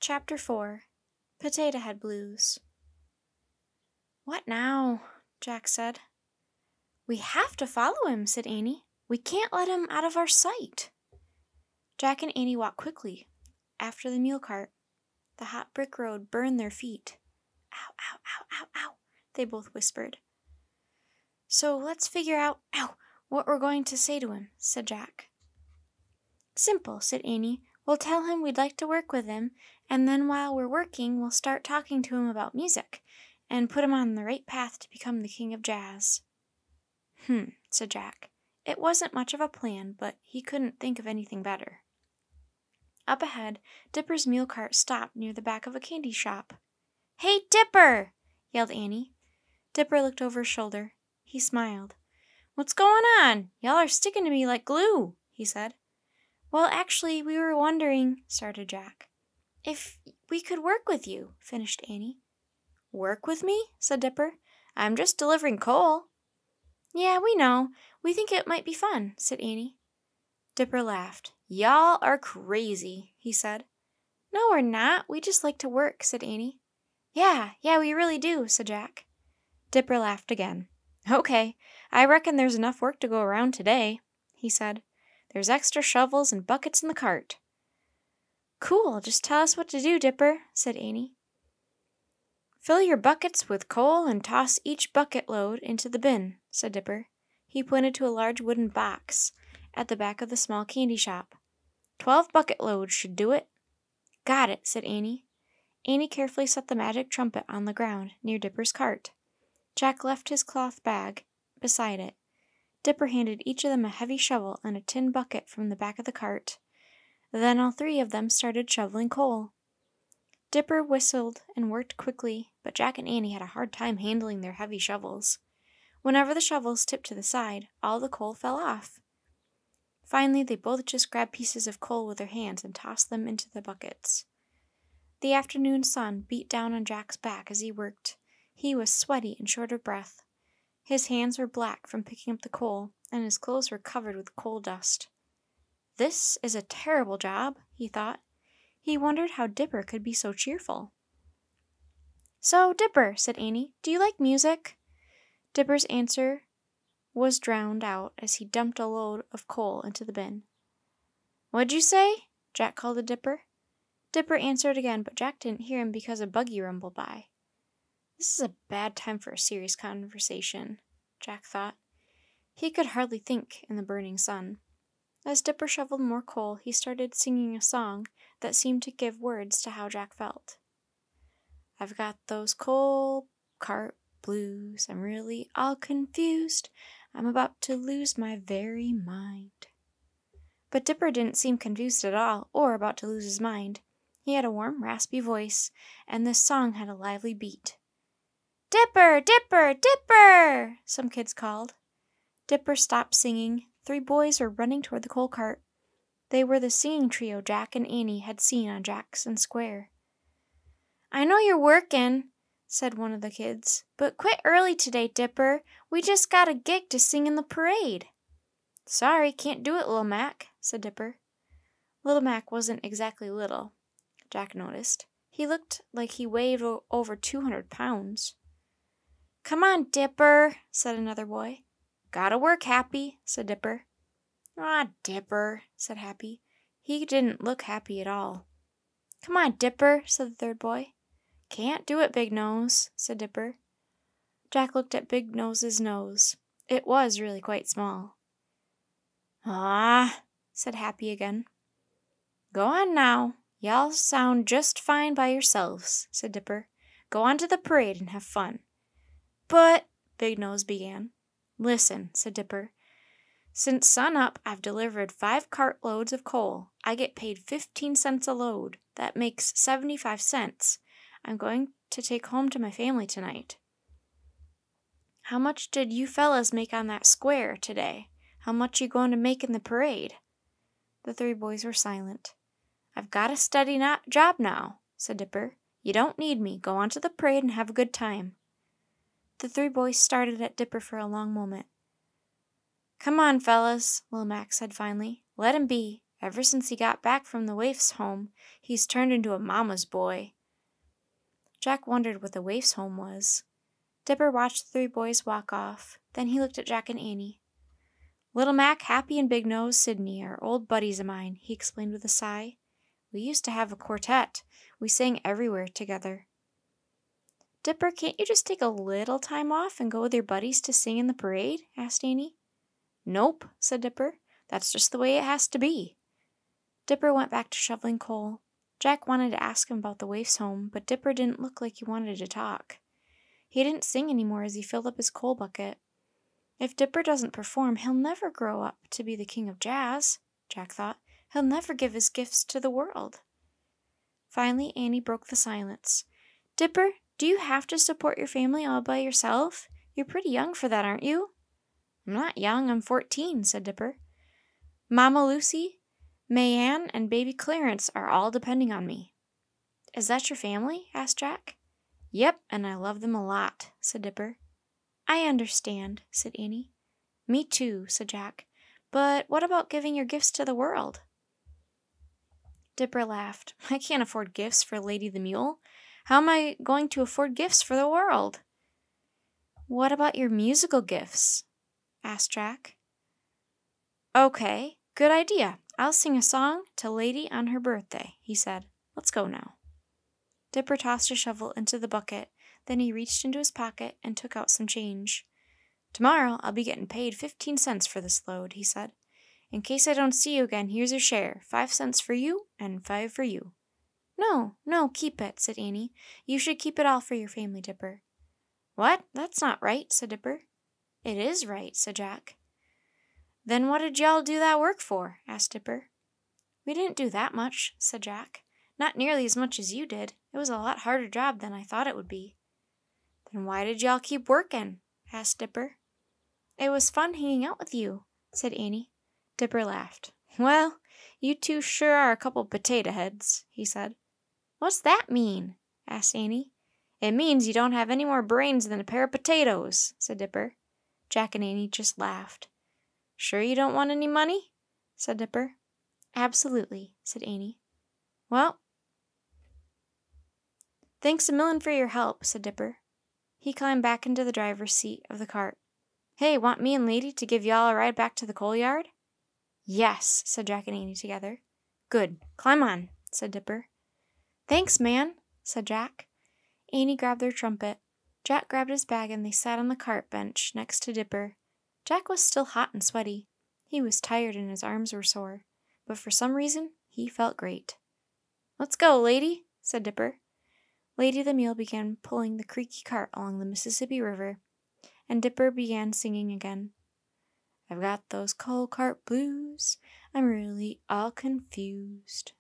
Chapter 4 Potato Head Blues. "What now?" Jack said. "We have to follow him," said Annie. "We can't let him out of our sight." Jack and Annie walked quickly after the mule cart. The hot brick road burned their feet. "Ow, ow, ow, ow, ow," they both whispered. "So let's figure out, what we're going to say to him," said Jack. "Simple," said Annie. "We'll tell him we'd like to work with him, and then while we're working we'll start talking to him about music, and put him on the right path to become the king of jazz." Said Jack. It wasn't much of a plan, but he couldn't think of anything better. Up ahead, Dipper's mule cart stopped near the back of a candy shop. "Hey, Dipper!" yelled Annie. Dipper looked over his shoulder. He smiled. "What's going on? Y'all are sticking to me like glue," he said. "Well, actually, we were wondering," started Jack. "If we could work with you," finished Annie. "Work with me?" said Dipper. "I'm just delivering coal." "Yeah, we know. We think it might be fun," said Annie. Dipper laughed. "Y'all are crazy," he said. "No, we're not. We just like to work," said Annie. Yeah, we really do," said Jack. Dipper laughed again. "Okay, I reckon there's enough work to go around today," he said. "There's extra shovels and buckets in the cart." "Cool, just tell us what to do, Dipper," said Annie. "Fill your buckets with coal and toss each bucket load into the bin," said Dipper. He pointed to a large wooden box at the back of the small candy shop. 12 bucket loads should do it." "Got it," said Annie. Annie carefully set the magic trumpet on the ground near Dipper's cart. Jack left his cloth bag beside it. Dipper handed each of them a heavy shovel and a tin bucket from the back of the cart. Then all three of them started shoveling coal. Dipper whistled and worked quickly, but Jack and Annie had a hard time handling their heavy shovels. Whenever the shovels tipped to the side, all the coal fell off. Finally, they both just grabbed pieces of coal with their hands and tossed them into the buckets. The afternoon sun beat down on Jack's back as he worked. He was sweaty and short of breath. His hands were black from picking up the coal, and his clothes were covered with coal dust. "This is a terrible job," he thought. He wondered how Dipper could be so cheerful. "So, Dipper," said Annie, "do you like music?" Dipper's answer was drowned out as he dumped a load of coal into the bin. "What'd you say?" Jack called to Dipper. Dipper answered again, but Jack didn't hear him because a buggy rumbled by. This is a bad time for a serious conversation, Jack thought. He could hardly think in the burning sun. As Dipper shoveled more coal, he started singing a song that seemed to give words to how Jack felt. "I've got those coal cart blues, I'm really all confused, I'm about to lose my very mind." But Dipper didn't seem confused at all, or about to lose his mind. He had a warm, raspy voice, and this song had a lively beat. "Dipper, Dipper, Dipper!" some kids called. Dipper stopped singing. 3 boys were running toward the coal cart. They were the singing trio Jack and Annie had seen on Jackson Square. "I know you're working," said one of the kids, "but quit early today, Dipper. We just got a gig to sing in the parade." "Sorry, can't do it, Little Mac," said Dipper. Little Mac wasn't exactly little, Jack noticed. He looked like he weighed over 200 pounds. "Come on, Dipper," said another boy. "Gotta work, Happy," said Dipper. "Aw, Dipper," said Happy. He didn't look happy at all. "Come on, Dipper," said the third boy. "Can't do it, Big Nose," said Dipper. Jack looked at Big Nose's nose. It was really quite small. "Ah," said Happy again. "Go on now. Y'all sound just fine by yourselves," said Dipper. "Go on to the parade and have fun." "But," Big Nose began. "Listen," said Dipper. "Since sunup, I've delivered 5 cartloads of coal. I get paid 15 cents a load. That makes 75 cents. I'm going to take home to my family tonight." "How much did you fellas make on that square today? How much you going to make in the parade?" The 3 boys were silent. "I've got a steady job now," said Dipper. "You don't need me. Go on to the parade and have a good time." The 3 boys stared at Dipper for a long moment. "Come on, fellas," Little Mac said finally. "Let him be. Ever since he got back from the waif's home, he's turned into a mama's boy." Jack wondered what the waif's home was. Dipper watched the three boys walk off. Then he looked at Jack and Annie. "Little Mac, Happy, and Big Nose Sydney are old buddies of mine," he explained with a sigh. "We used to have a quartet. We sang everywhere together." "Dipper, can't you just take a little time off and go with your buddies to sing in the parade?" asked Annie. "Nope," said Dipper. "That's just the way it has to be." Dipper went back to shoveling coal. Jack wanted to ask him about the waif's home, but Dipper didn't look like he wanted to talk. He didn't sing anymore as he filled up his coal bucket. If Dipper doesn't perform, he'll never grow up to be the king of jazz, Jack thought. He'll never give his gifts to the world. Finally, Annie broke the silence. "Dipper, do you have to support your family all by yourself? You're pretty young for that, aren't you?" "I'm not young, I'm 14, said Dipper. "Mama Lucy, Mayanne, and baby Clarence are all depending on me." "Is that your family?" asked Jack. "Yep, and I love them a lot," said Dipper. "I understand," said Annie. "Me too," said Jack. "But what about giving your gifts to the world?" Dipper laughed. "I can't afford gifts for Lady the Mule. How am I going to afford gifts for the world?" "What about your musical gifts?" asked Jack. "Okay, good idea. I'll sing a song to Lady on her birthday," he said. "Let's go now." Dipper tossed a shovel into the bucket. Then he reached into his pocket and took out some change. "Tomorrow I'll be getting paid 15 cents for this load," he said. "In case I don't see you again, here's your share. 5 cents for you and 5 for you." No, keep it," said Annie. "You should keep it all for your family, Dipper." "What? That's not right," said Dipper. "It is right," said Jack. "Then what did y'all do that work for?" asked Dipper. "We didn't do that much," said Jack. "Not nearly as much as you did. It was a lot harder job than I thought it would be." "Then why did y'all keep working?" asked Dipper. "It was fun hanging out with you," said Annie. Dipper laughed. "Well, you two sure are a couple potato heads," he said. "What's that mean?" asked Annie. "It means you don't have any more brains than a pair of potatoes," said Dipper. Jack and Annie just laughed. "Sure you don't want any money?" said Dipper. "Absolutely," said Annie. "Well, thanks a million for your help," said Dipper. He climbed back into the driver's seat of the cart. "Hey, want me and Lady to give y'all a ride back to the coal yard?" "Yes," said Jack and Annie together. "Good. Climb on," said Dipper. "Thanks, man," said Jack. Annie grabbed their trumpet. Jack grabbed his bag and they sat on the cart bench next to Dipper. Jack was still hot and sweaty. He was tired and his arms were sore, but for some reason he felt great. "Let's go, Lady," said Dipper. Lady the Mule began pulling the creaky cart along the Mississippi River, and Dipper began singing again. "I've got those coal cart blues, I'm really all confused."